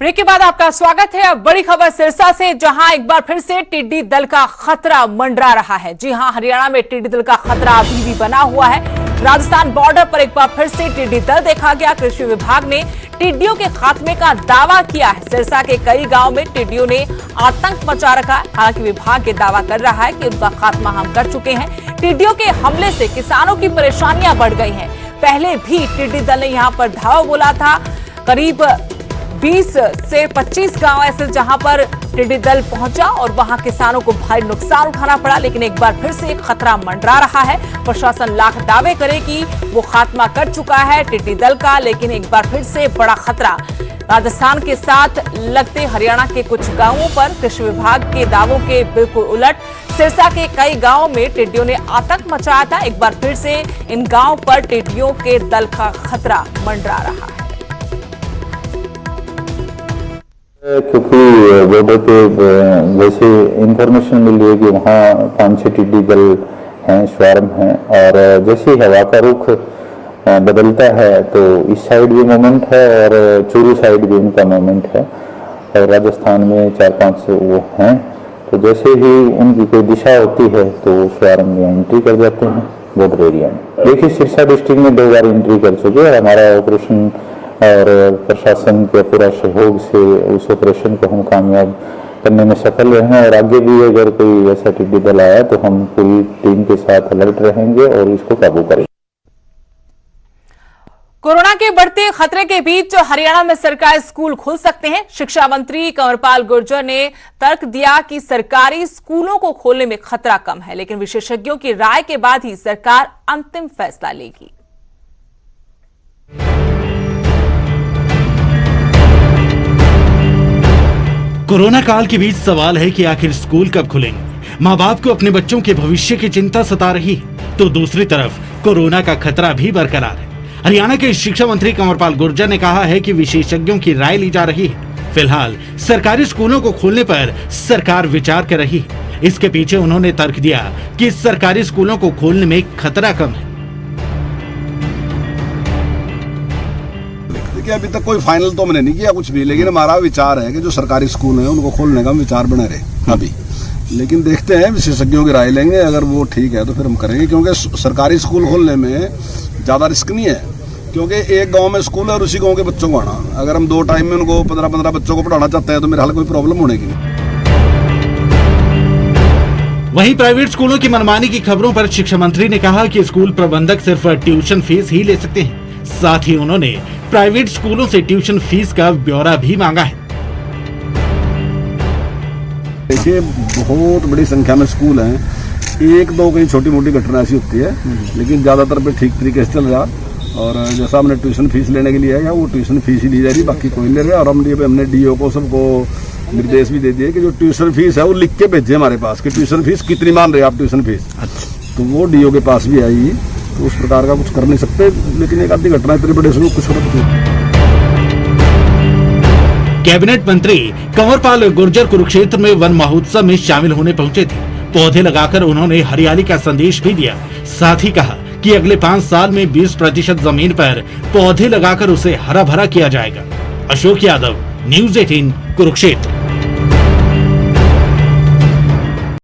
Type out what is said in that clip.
Break के बाद आपका स्वागत है। अब बड़ी खबर सिरसा से, जहां एक बार फिर से टिड्डी दल का खतरा मंडरा रहा है। जी हां, हरियाणा में टिड्डी दल का खतरा अभी भी बना हुआ है। राजस्थान बॉर्डर पर एक बार फिर से टिड्डी दल देखा गया। कृषि विभाग ने टिड्डियों के खात्मे का दावा किया है। सिरसा के कई गांव में टिड्डियों ने आतंक मचा रखा है। हालांकि विभाग ये दावा कर रहा है कि उनका खात्मा हम कर चुके हैं। टिड्डियों के हमले से किसानों की परेशानियां बढ़ गई हैं। पहले भी टिड्डी दल ने यहां पर धावा बोला था। करीब 20 से 25 गांव ऐसे जहां पर टिड्डी दल पहुंचा और वहां किसानों को भारी नुकसान उठाना पड़ा। लेकिन एक बार फिर से खतरा मंडरा रहा है। प्रशासन लाख दावे करे कि वो खात्मा कर चुका है टिड्डी दल का, लेकिन एक बार फिर से बड़ा खतरा राजस्थान के साथ लगते हरियाणा के कुछ गांवों पर। कृषि विभाग के दावों के बिल्कुल उलट सिरसा के कई गांवों में टिड्डियों ने आतंक मचाया था। एक बार फिर से इन गांवों पर टिड्डियों के दल का खतरा मंडरा रहा है। क्योंकि बॉर्डर पे जैसे इंफॉर्मेशन मिली है कि वहाँ 5-6 टिड्डी दल हैं, स्वार्म हैं, और जैसे हवा का रुख बदलता है तो इस साइड भी मूवमेंट है और चूरू साइड भी उनका मूवमेंट है, और राजस्थान में 4-5 वो हैं। तो जैसे ही उनकी कोई दिशा होती है तो स्वार्म में एंट्री कर जाते हैं बॉर्डर एरिया में। देखिए, सिरसा डिस्ट्रिक्ट में 2 बार एंट्री कर चुके हैं। हमारा ऑपरेशन और प्रशासन के पूरा सहयोग से उस ऑपरेशन को हम कामयाब करने में सफल रहे हैं, और आगे भी अगर कोई ऐसा टिड्डी दल आया तो हम पूरी टीम के साथ अलर्ट रहेंगे और इसको काबू करेंगे। कोरोना के बढ़ते खतरे के बीच हरियाणा में सरकारी स्कूल खुल सकते हैं। शिक्षा मंत्री कंवरपाल गुर्जर ने तर्क दिया कि सरकारी स्कूलों को खोलने में खतरा कम है, लेकिन विशेषज्ञों की राय के बाद ही सरकार अंतिम फैसला लेगी। कोरोना काल के बीच सवाल है कि आखिर स्कूल कब खुलेंगे। माँ बाप को अपने बच्चों के भविष्य की चिंता सता रही है, तो दूसरी तरफ कोरोना का खतरा भी बरकरार है। हरियाणा के शिक्षा मंत्री कंवरपाल गुर्जर ने कहा है कि विशेषज्ञों की राय ली जा रही है। फिलहाल सरकारी स्कूलों को खोलने पर सरकार विचार कर रही है। इसके पीछे उन्होंने तर्क दिया कि सरकारी स्कूलों को खोलने में खतरा कम है। अभी तक कोई फाइनल तो मैंने नहीं किया कुछ भी, लेकिन हमारा विचार है कि जो सरकारी स्कूल हैं उनको खोलने का विचार बना रहे अभी। लेकिन देखते हैं, विशेषज्ञों की राय लेंगे। अगर वो ठीक है तो फिर हम करेंगे, क्योंकि सरकारी स्कूल खोलने में ज़्यादा रिस्क नहीं है। क्योंकि एक गांव में स्कूल है और उसी गांव के बच्चों को आना, अगर हम 2 टाइम में उनको 15-15 बच्चों को पढ़ाना चाहते हैं तो मेरे हाल कोई प्रॉब्लम होने की नहीं। वहीं प्राइवेट स्कूलों की मनमानी की खबरों पर शिक्षा मंत्री ने कहा कि स्कूल प्रबंधक सिर्फ ट्यूशन फीस ही ले सकते हैं। साथ ही उन्होंने प्राइवेट स्कूलों से ट्यूशन फीस का ब्यौरा भी मांगा है। देखिए, बहुत बड़ी संख्या में स्कूल हैं। 1-2 कहीं छोटी मोटी घटना ऐसी होती है, लेकिन ज्यादातर पे ठीक तरीके से चल रहा। और जैसा हमने ट्यूशन फीस लेने के लिए है, वो ट्यूशन फीस ही ली जा रही, बाकी कोई नहीं ले रहा। और हमने डीओ को सबको निर्देश भी दे दिए कि जो ट्यूशन फीस है वो लिख के भेजे हमारे पास कि ट्यूशन फीस कितनी मान रहे हैं आप ट्यूशन फीस। तो वो डीओ के पास भी आई। तो उस प्रकार का कुछ कर नहीं सकते, लेकिन एक आधी घटना इतने बड़े कुछ कैबिनेट मंत्री कंवरपाल गुर्जर कुरुक्षेत्र में वन महोत्सव में शामिल होने पहुंचे थे। पौधे लगाकर उन्होंने हरियाली का संदेश भी दिया। साथ ही कहा कि अगले 5 साल में 20% जमीन पर पौधे लगाकर उसे हरा भरा किया जाएगा। अशोक यादव, न्यूज़ 18 कुरुक्षेत्र।